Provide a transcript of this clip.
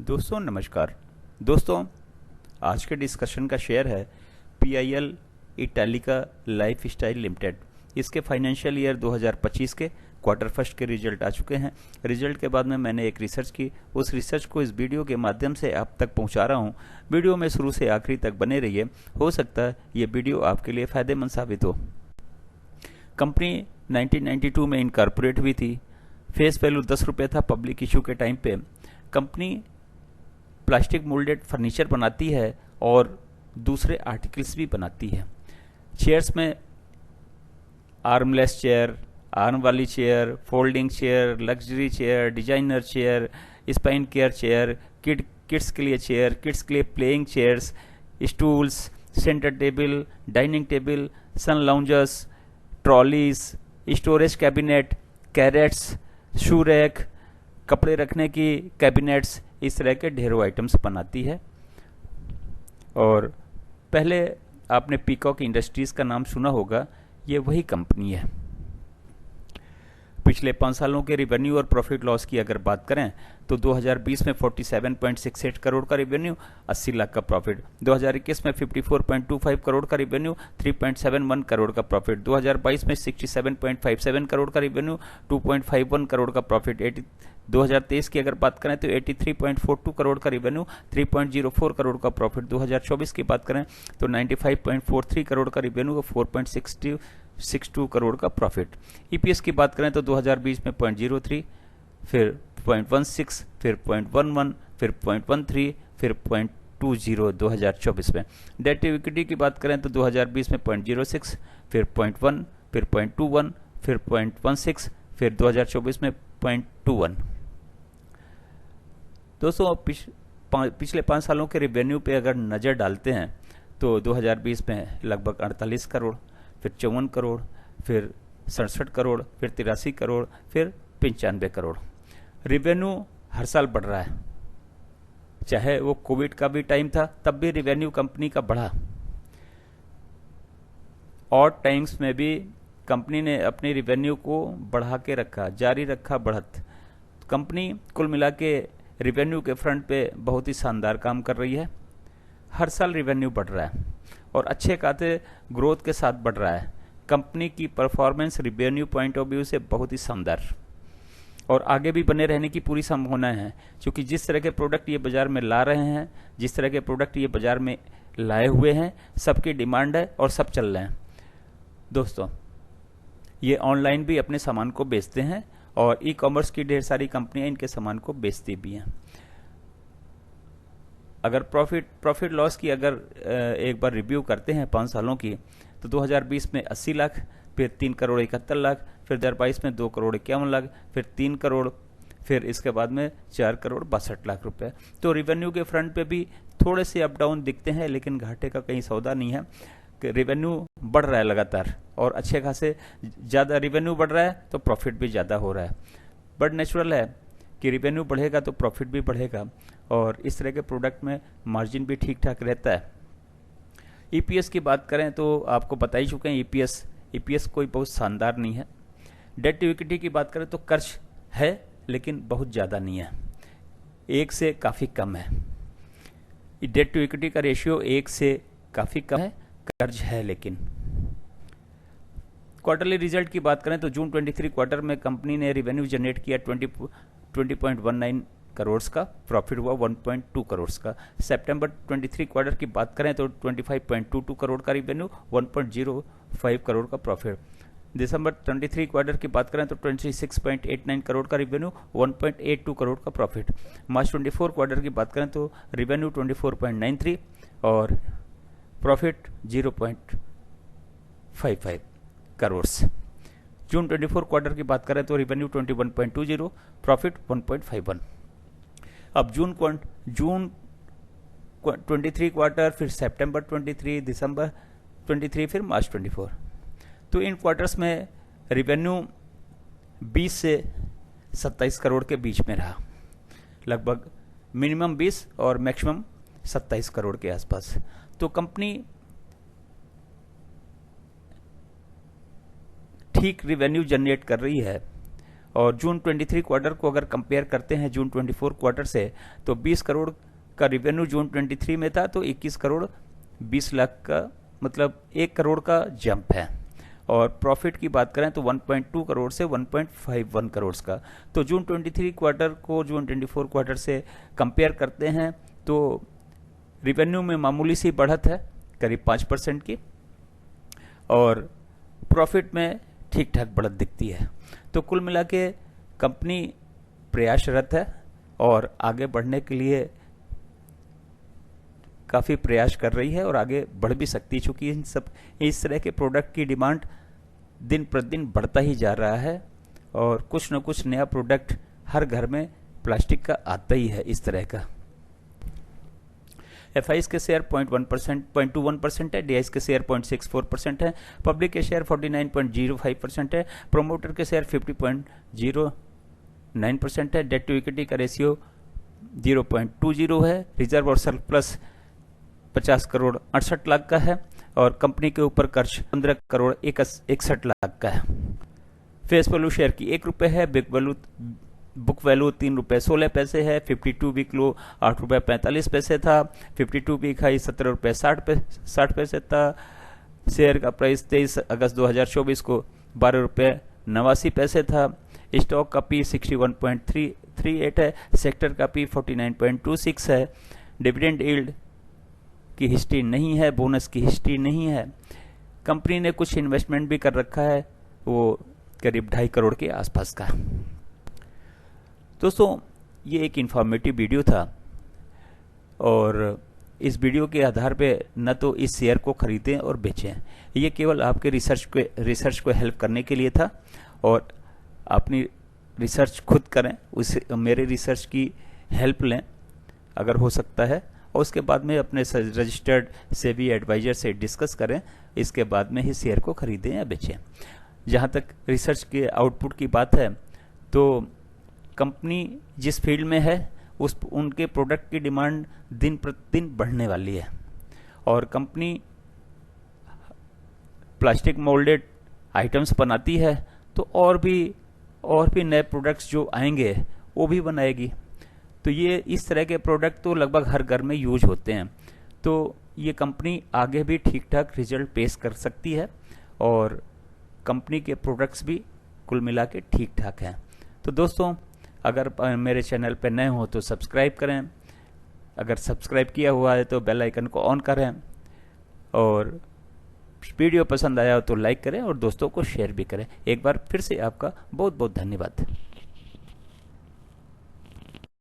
दोस्तों नमस्कार। दोस्तों आज के डिस्कशन का शेयर है PIL इटालिका लाइफ स्टाइल लिमिटेड। इसके फाइनेंशियल ईयर 2025 के क्वार्टर फर्स्ट के रिजल्ट आ चुके हैं। रिजल्ट के बाद में मैंने एक रिसर्च की, उस रिसर्च को इस वीडियो के माध्यम से आप तक पहुंचा रहा हूं। वीडियो में शुरू से आखिरी तक बने रहिए, हो सकता है ये वीडियो आपके लिए फ़ायदेमंद साबित हो। कंपनी 1992 में इनकॉर्पोरेट हुई थी। फेस वैल्यू 10 रुपये था पब्लिक इशू के टाइम पे। कंपनी प्लास्टिक मोल्डेड फर्नीचर बनाती है और दूसरे आर्टिकल्स भी बनाती है। चेयर्स में आर्मलेस चेयर, आर्म वाली chair, folding chair, luxury chair, designer chair, spine care chair, kids के लिए चेयर, किड्स के लिए playing chairs, stools, centre table, dining table, sun loungers, trolleys, storage cabinet, crates, shoe rack, कपड़े रखने की cabinets, इस तरह के ढेरों आइटम्स बनाती है। और पहले आपने पीकॉक इंडस्ट्रीज का नाम सुना होगा, ये वही कंपनी है। पिछले 5 सालों के रिवेन्यू और प्रॉफिट लॉस की अगर बात करें तो 2020 में 47.68 करोड़ का रिवेन्यू, 80 लाख का प्रॉफिट। 2021 में 54.25 करोड़ का रिवेन्यू, 3.71 करोड़ का प्रॉफिट। 2022 में 67.57 करोड़ का रिवेन्यू, 2.51 करोड़ का प्रॉफिट। 2023 की अगर बात करें तो 83.42 करोड़ का रिवेन्यू, 3.04 करोड़ का प्रॉफिट। 2024 की बात करें तो 95.43 करोड़ का रिवेन्यू और 4.62 करोड़ का प्रॉफिट। ईपीएस की बात करें तो 2020 में 0.03, फिर 0.16, फिर 0.11, फिर 0.13, फिर 0.20 2024 में। डेट टू इक्विटी की बात करें तो 2020 में 0.06, फिर 0.1, फिर 0.21, फिर 0.16, फिर 2024 में 0.21। दोस्तों पिछले 5 सालों के रिवेन्यू पे अगर नज़र डालते हैं तो 2020 में लगभग 48 करोड़, फिर 54 करोड़, फिर 67 करोड़, फिर 83 करोड़, फिर 95 करोड़। रिवेन्यू हर साल बढ़ रहा है, चाहे वो कोविड का भी टाइम था तब भी रिवेन्यू कंपनी का बढ़ा। और टाइम्स में भी कंपनी ने अपनी रिवेन्यू को बढ़ा के रखा, जारी रखा बढ़त। कंपनी कुल मिला के रिवेन्यू के फ्रंट पे बहुत ही शानदार काम कर रही है। हर साल रिवेन्यू बढ़ रहा है और अच्छे खाते ग्रोथ के साथ बढ़ रहा है। कंपनी की performance revenue point of view से बहुत ही शानदार और आगे भी बने रहने की पूरी संभावना है, क्योंकि जिस तरह के प्रोडक्ट ये बाजार में ला रहे हैं, जिस तरह के प्रोडक्ट ये बाजार में लाए हुए हैं, सबकी डिमांड है और सब चल रहे हैं। दोस्तों ये ऑनलाइन भी अपने सामान को बेचते हैं और ई कॉमर्स की ढेर सारी कंपनियां इनके सामान को बेचती भी हैं। अगर प्रॉफिट लॉस की अगर एक बार रिव्यू करते हैं 5 सालों की तो 2020 में 80 लाख, फिर 3 करोड़ 71 लाख, फिर 2022 में 2 करोड़ 51 लाख, फिर 3 करोड़, फिर इसके बाद में 4 करोड़ 62 लाख रुपए। तो रिवेन्यू के फ्रंट पे भी थोड़े से अप डाउन दिखते हैं, लेकिन घाटे का कहीं सौदा नहीं है। रिवेन्यू बढ़ रहा है लगातार और अच्छे खासे ज़्यादा रिवेन्यू बढ़ रहा है तो प्रॉफिट भी ज़्यादा हो रहा है। बट नेचुरल है कि रिवेन्यू बढ़ेगा तो प्रॉफिट भी बढ़ेगा और इस तरह के प्रोडक्ट में मार्जिन भी ठीक ठाक रहता है। ईपीएस की बात करें तो आपको बता ही चुके हैं, ईपीएस कोई बहुत शानदार नहीं है। डेट टू इक्विटी की बात करें तो कर्ज है लेकिन बहुत ज़्यादा नहीं है, 1 से काफ़ी कम है। डेट टू इक्विटी का रेशियो 1 से काफ़ी कम है, कर्ज है लेकिन। क्वार्टरली रिजल्ट की बात करें तो जून 23 क्वार्टर में कंपनी ने रिवेन्यू जनरेट किया 20.19 करोड़ का, प्रॉफिट हुआ 1.2 करोड़ का। सितंबर 23 क्वार्टर की बात करें तो 25.22 करोड़ का रिवेन्यू, 1.05 करोड़ का प्रॉफिट। दिसंबर 23 क्वार्टर की बात करें तो 26.89 करोड़ का रिवेन्यू, 1.82 करोड़ का प्रॉफिट। मार्च 24 क्वार्टर की बात करें तो रिवेन्यू 24.93 और प्रॉफिट 0.55 करोड़। जून 24 क्वार्टर की बात करें तो रिवेन्यू 21.20, प्रॉफिट 1.51। अब जून 23 क्वार्टर, फिर सितंबर 23, दिसंबर 23, फिर मार्च 24। तो इन क्वार्टर्स में रिवेन्यू 20 से 27 करोड़ के बीच में रहा, लगभग मिनिमम 20 और मैक्सिमम 27 करोड़ के आसपास। तो कंपनी ठीक रिवेन्यू जनरेट कर रही है और जून 23 क्वार्टर को अगर कंपेयर करते हैं जून 24 क्वार्टर से, तो 20 करोड़ का रिवेन्यू जून 23 में था, तो 21 करोड़ 20 लाख का, मतलब 1 करोड़ का जंप है। और प्रॉफिट की बात करें तो 1.2 करोड़ से 1.51 करोड़ का। तो जून 23 क्वार्टर को जून 24 क्वार्टर से कंपेयर करते हैं तो रिवेन्यू में मामूली सी बढ़त है, करीब 5% की, और प्रॉफिट में ठीक ठाक बढ़त दिखती है। तो कुल मिला के कंपनी प्रयासरत है और आगे बढ़ने के लिए काफ़ी प्रयास कर रही है और आगे बढ़ भी सकती है, चूँकि इस तरह के प्रोडक्ट की डिमांड दिन प्रतिदिन बढ़ता ही जा रहा है और कुछ न कुछ नया प्रोडक्ट हर घर में प्लास्टिक का आता ही है इस तरह का। एफआईएस के शेयर 0.21% है, डीआईएस के शेयर 0.64% है, पब्लिक के शेयर 49.05% है, प्रोमोटर के शेयर 50.09% है, डेट टू इक्विटी का रेशियो 0.20 है, रिजर्व और सरप्लस 50 करोड़ 68 लाख का है और कंपनी के ऊपर कर्ज 15 करोड़ 61 लाख का है। फेस वैल्यू शेयर की 1 रुपये है, बुक वैल्यू 3 रुपये 16 पैसे है, 52 वीक लो 8 रुपये 45 पैसे था, 52 वीक हाई 17 रुपये 60 पैसे था। शेयर का प्राइस 23 अगस्त 2024 को 12 रुपये 89 पैसे था। स्टॉक का पी 61.38 है, सेक्टर का पी 49.26 है। डिविडेंड यील्ड की हिस्ट्री नहीं है, बोनस की हिस्ट्री नहीं है। कंपनी ने कुछ इन्वेस्टमेंट भी कर रखा है, वो करीब 2.5 करोड़ के आसपास का। दोस्तों, ये एक इंफॉर्मेटिव वीडियो था और इस वीडियो के आधार पे न तो इस शेयर को खरीदें और बेचें, ये केवल आपके रिसर्च को हेल्प करने के लिए था और अपनी रिसर्च खुद करें, उस मेरे रिसर्च की हेल्प लें अगर हो सकता है, और उसके बाद में अपने रजिस्टर्ड सेबी एडवाइजर से डिस्कस करें, इसके बाद में ही शेयर को खरीदें या बेचें। जहाँ तक रिसर्च के आउटपुट की बात है, तो कंपनी जिस फील्ड में है उनके प्रोडक्ट की डिमांड दिन प्रतिदिन बढ़ने वाली है और कंपनी प्लास्टिक मोल्डेड आइटम्स बनाती है, तो और भी नए प्रोडक्ट्स जो आएंगे वो भी बनाएगी। तो ये इस तरह के प्रोडक्ट तो लगभग हर घर में यूज होते हैं, तो ये कंपनी आगे भी ठीक ठाक रिजल्ट पेश कर सकती है और कंपनी के प्रोडक्ट्स भी कुल मिला के ठीक ठाक हैं। तो दोस्तों, अगर मेरे चैनल पर नए हो तो सब्सक्राइब करें, अगर सब्सक्राइब किया हुआ है तो बेल आइकन को ऑन करें और वीडियो पसंद आया हो तो लाइक करें और दोस्तों को शेयर भी करें। एक बार फिर से आपका बहुत बहुत धन्यवाद।